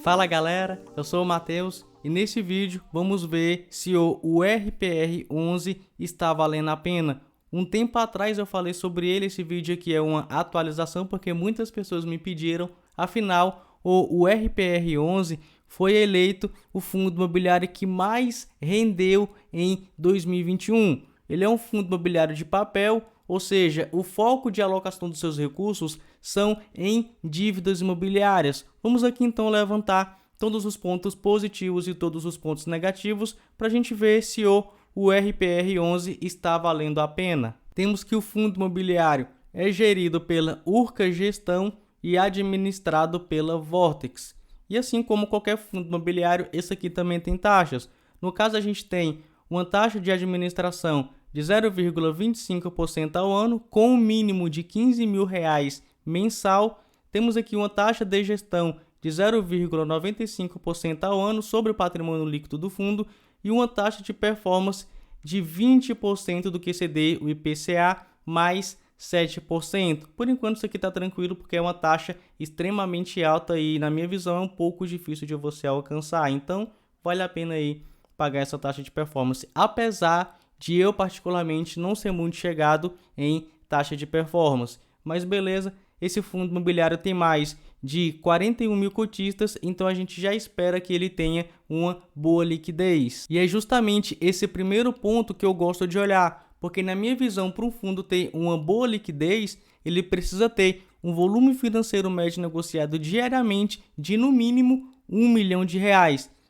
Fala galera, eu sou o Matheus e nesse vídeo vamos ver se o URPR11 está valendo a pena. Um tempo atrás eu falei sobre ele, esse vídeo aqui é uma atualização porque muitas pessoas me pediram. Afinal, o URPR11 foi eleito o fundo imobiliário que mais rendeu em 2021. Ele é um fundo imobiliário de papel, ou seja, o foco de alocação dos seus recursos são em dívidas imobiliárias. Vamos aqui então levantar todos os pontos positivos e todos os pontos negativos para a gente ver se o URPR11 está valendo a pena. Temos que o fundo imobiliário é gerido pela Urca Gestão e administrado pela Vortex. E assim como qualquer fundo imobiliário, esse aqui também tem taxas. No caso, a gente tem uma taxa de administração de 0,25% ao ano, com um mínimo de R$15.000 mensal. Temos aqui uma taxa de gestão de 0,95% ao ano sobre o patrimônio líquido do fundo e uma taxa de performance de 20% do QCD, o IPCA, mais 7%. Por enquanto isso aqui está tranquilo porque é uma taxa extremamente alta e na minha visão é um pouco difícil de você alcançar. Então vale a pena aí pagar essa taxa de performance, apesar de eu particularmente não ser muito chegado em taxa de performance. Mas beleza, esse fundo imobiliário tem mais de 41 mil cotistas, então a gente já espera que ele tenha uma boa liquidez. E é justamente esse primeiro ponto que eu gosto de olhar, porque na minha visão, para um fundo ter uma boa liquidez, ele precisa ter um volume financeiro médio negociado diariamente de no mínimo R$1 milhão.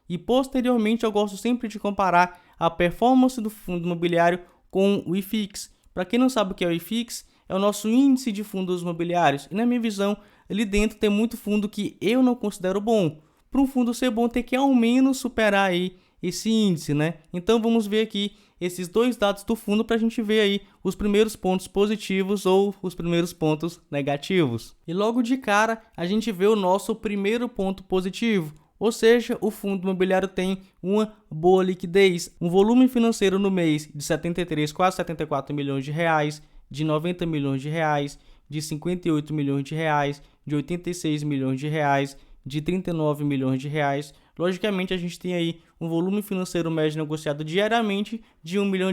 E posteriormente eu gosto sempre de comparar a performance do fundo imobiliário com o IFIX. Para quem não sabe o que é o IFIX, é o nosso índice de fundos imobiliários. E na minha visão, ali dentro tem muito fundo que eu não considero bom. Para um fundo ser bom, tem que ao menos superar aí esse índice, né? Então vamos ver aqui esses dois dados do fundo para a gente ver aí os primeiros pontos positivos ou os primeiros pontos negativos. E logo de cara, a gente vê o nosso primeiro ponto positivo. Ou seja, o fundo imobiliário tem uma boa liquidez, um volume financeiro no mês de 73, quase 74 milhões de reais, de 90 milhões de reais, de 58 milhões de reais, de 86 milhões de reais, de 39 milhões de reais. Logicamente, a gente tem aí um volume financeiro médio negociado diariamente de R$1 milhão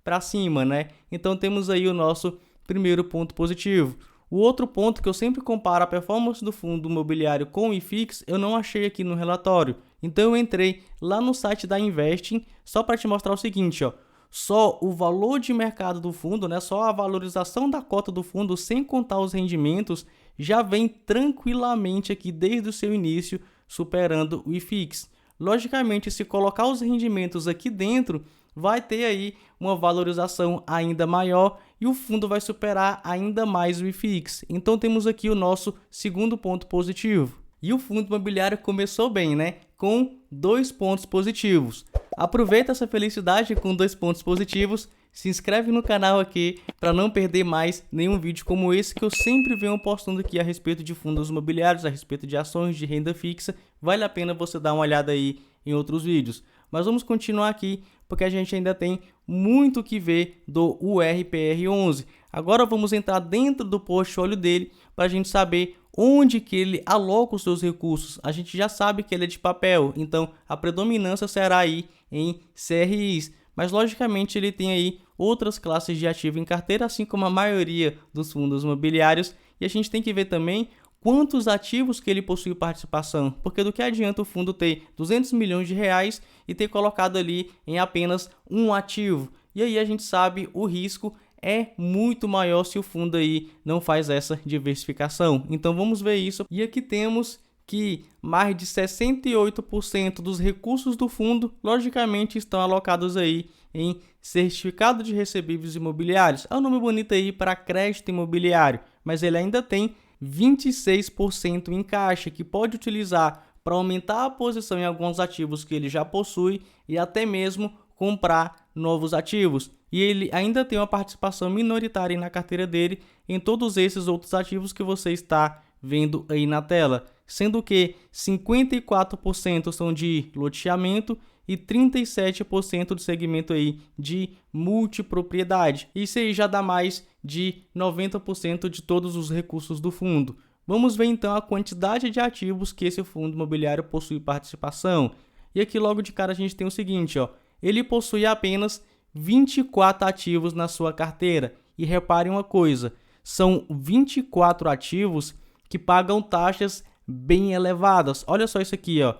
para cima, né? Então temos aí o nosso primeiro ponto positivo. O outro ponto que eu sempre comparo a performance do fundo imobiliário com o IFIX, eu não achei aqui no relatório. Então eu entrei lá no site da Investing só para te mostrar o seguinte, ó. Só o valor de mercado do fundo, né, só a valorização da cota do fundo, sem contar os rendimentos, já vem tranquilamente aqui desde o seu início, superando o IFIX. Logicamente, se colocar os rendimentos aqui dentro, vai ter aí uma valorização ainda maior e o fundo vai superar ainda mais o IFIX. Então temos aqui o nosso segundo ponto positivo. E o fundo imobiliário começou bem, né? Com 2 pontos positivos. Aproveita essa felicidade com 2 pontos positivos. Se inscreve no canal aqui para não perder mais nenhum vídeo como esse que eu sempre venho postando aqui a respeito de fundos imobiliários, a respeito de ações de renda fixa. Vale a pena você dar uma olhada aí em outros vídeos. Mas vamos continuar aqui porque a gente ainda tem muito que ver do URPR11. Agora vamos entrar dentro do portfólio dele para a gente saber onde que ele aloca os seus recursos. A gente já sabe que ele é de papel, então a predominância será aí em CRIs. Mas logicamente ele tem aí outras classes de ativo em carteira, assim como a maioria dos fundos imobiliários. E a gente tem que ver também quantos ativos que ele possui participação, porque do que adianta o fundo ter 200 milhões de reais e ter colocado ali em apenas um ativo. E aí a gente sabe o risco é muito maior se o fundo aí não faz essa diversificação. Então vamos ver isso. E aqui temos que mais de 68% dos recursos do fundo, logicamente, estão alocados aí em certificado de recebíveis imobiliários. É um nome bonito aí para crédito imobiliário, mas ele ainda tem 26% em caixa, que pode utilizar para aumentar a posição em alguns ativos que ele já possui e até mesmo comprar novos ativos. E ele ainda tem uma participação minoritária na carteira dele em todos esses outros ativos que você está vendo aí na tela, sendo que 54% são de loteamento e 37% do segmento aí de multipropriedade. Isso aí já dá mais de 90% de todos os recursos do fundo. Vamos ver então a quantidade de ativos que esse fundo imobiliário possui participação. E aqui logo de cara a gente tem o seguinte, ó, ele possui apenas 24 ativos na sua carteira. E reparem uma coisa, são 24 ativos que pagam taxas bem elevadas. Olha só isso aqui, ó.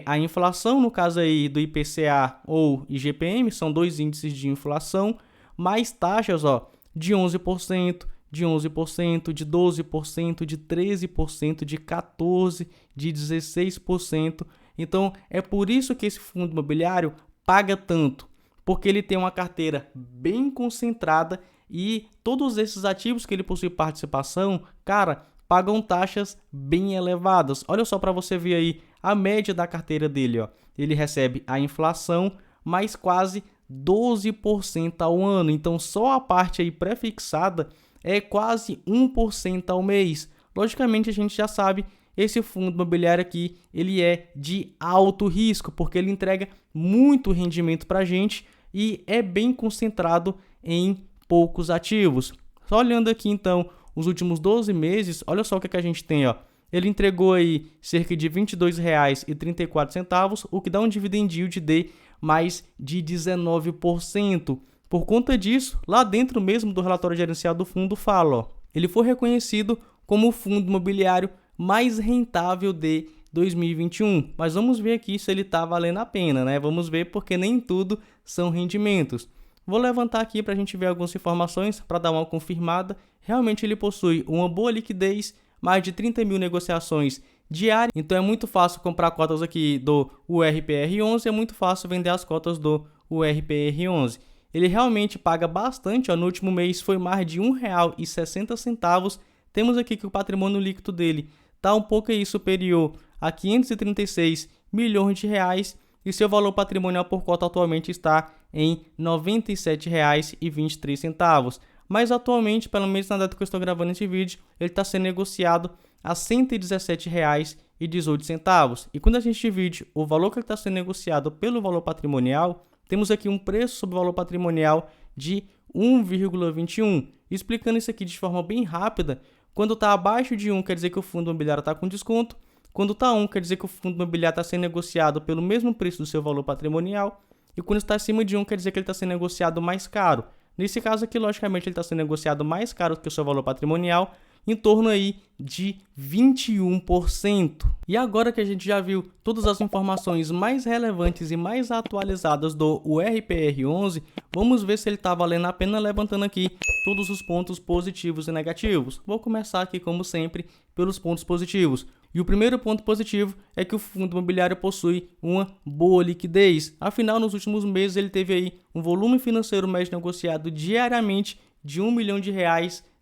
A inflação, no caso aí do IPCA ou IGPM, são dois índices de inflação, mais taxas, ó, de 11%, de 11%, de 12%, de 13%, de 14%, de 16%. Então, é por isso que esse fundo imobiliário paga tanto, porque ele tem uma carteira bem concentrada e todos esses ativos que ele possui participação, cara, pagam taxas bem elevadas. Olha só para você ver aí a média da carteira dele, ó. Ele recebe a inflação mais quase 12% ao ano. Então, só a parte aí pré-fixada é quase 1% ao mês. Logicamente, a gente já sabe, esse fundo imobiliário aqui, ele é de alto risco, porque ele entrega muito rendimento para a gente e é bem concentrado em poucos ativos. Só olhando aqui, então, os últimos 12 meses, olha só o que a gente tem, ó. Ele entregou aí cerca de R$ 22,34, o que dá um dividend yield de mais de 19%. Por conta disso, lá dentro mesmo do relatório gerencial do fundo fala, ó, ele foi reconhecido como o fundo imobiliário mais rentável de 2021. Mas vamos ver aqui se ele está valendo a pena, né? Vamos ver porque nem tudo são rendimentos. Vou levantar aqui para a gente ver algumas informações para dar uma confirmada. Realmente ele possui uma boa liquidez, mais de 30 mil negociações diárias. Então é muito fácil comprar cotas aqui do URPR11, é muito fácil vender as cotas do URPR11. Ele realmente paga bastante, ó, no último mês foi mais de R$ 1,60. Temos aqui que o patrimônio líquido dele está um pouco aí superior a 536 milhões de reais e seu valor patrimonial por cota atualmente está em R$ 97,23. Mas atualmente, pelo menos na data que eu estou gravando esse vídeo, ele está sendo negociado a R$ 117,18. E quando a gente divide o valor que ele está sendo negociado pelo valor patrimonial, temos aqui um preço sobre o valor patrimonial de 1,21. Explicando isso aqui de forma bem rápida, quando está abaixo de 1 quer dizer que o fundo imobiliário está com desconto, quando está 1 quer dizer que o fundo imobiliário está sendo negociado pelo mesmo preço do seu valor patrimonial, e quando está acima de 1 quer dizer que ele está sendo negociado mais caro. Nesse caso aqui, logicamente, ele está sendo negociado mais caro que o seu valor patrimonial, em torno aí de 21%. E agora que a gente já viu todas as informações mais relevantes e mais atualizadas do URPR11, vamos ver se ele está valendo a pena, levantando aqui todos os pontos positivos e negativos. Vou começar aqui, como sempre, pelos pontos positivos. E o primeiro ponto positivo é que o fundo imobiliário possui uma boa liquidez. Afinal, nos últimos meses ele teve aí um volume financeiro médio negociado diariamente de R$ 1 milhão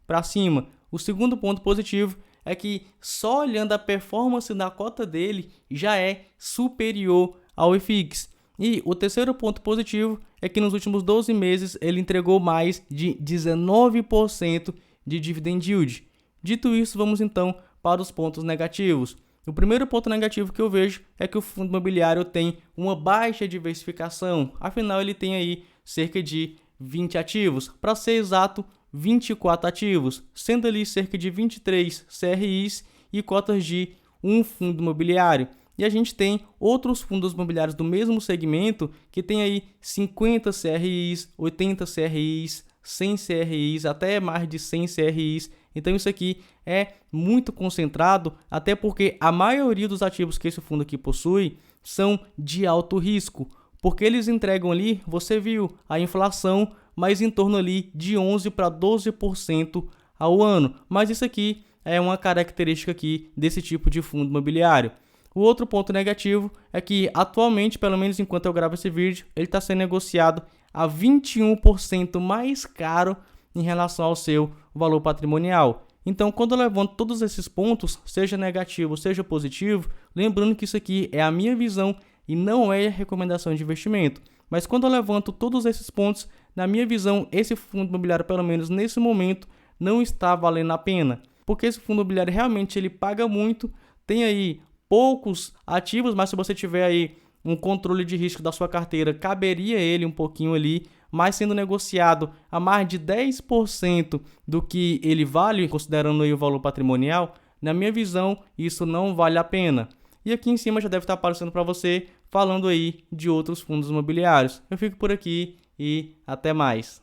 para cima. O segundo ponto positivo é que só olhando a performance da cota dele já é superior ao IFIX. E o terceiro ponto positivo é que nos últimos 12 meses ele entregou mais de 19% de dividend yield. Dito isso, vamos então para os pontos negativos. O primeiro ponto negativo que eu vejo é que o fundo imobiliário tem uma baixa diversificação. Afinal, ele tem aí cerca de 20 ativos. Para ser exato, 24 ativos, sendo ali cerca de 23 CRIs e cotas de um fundo imobiliário. E a gente tem outros fundos imobiliários do mesmo segmento que tem aí 50 CRIs, 80 CRIs, 100 CRIs, até mais de 100 CRIs. Então isso aqui é muito concentrado, até porque a maioria dos ativos que esse fundo aqui possui são de alto risco, porque eles entregam ali, você viu, a inflação, mas em torno ali de 11 para 12% ao ano. Mas isso aqui é uma característica aqui desse tipo de fundo imobiliário. O outro ponto negativo é que atualmente, pelo menos enquanto eu gravo esse vídeo, ele está sendo negociado a 21% mais caro em relação ao seu valor patrimonial. Então, quando eu levanto todos esses pontos, seja negativo, seja positivo, lembrando que isso aqui é a minha visão e não é a recomendação de investimento. Mas quando eu levanto todos esses pontos, na minha visão, esse fundo imobiliário, pelo menos nesse momento, não está valendo a pena. Porque esse fundo imobiliário realmente ele paga muito, tem aí poucos ativos, mas se você tiver aí um controle de risco da sua carteira, caberia ele um pouquinho ali, mas sendo negociado a mais de 10% do que ele vale, considerando aí o valor patrimonial, Na minha visão, isso não vale a pena. E aqui em cima já deve estar aparecendo para você falando aí de outros fundos imobiliários. Eu fico por aqui e até mais.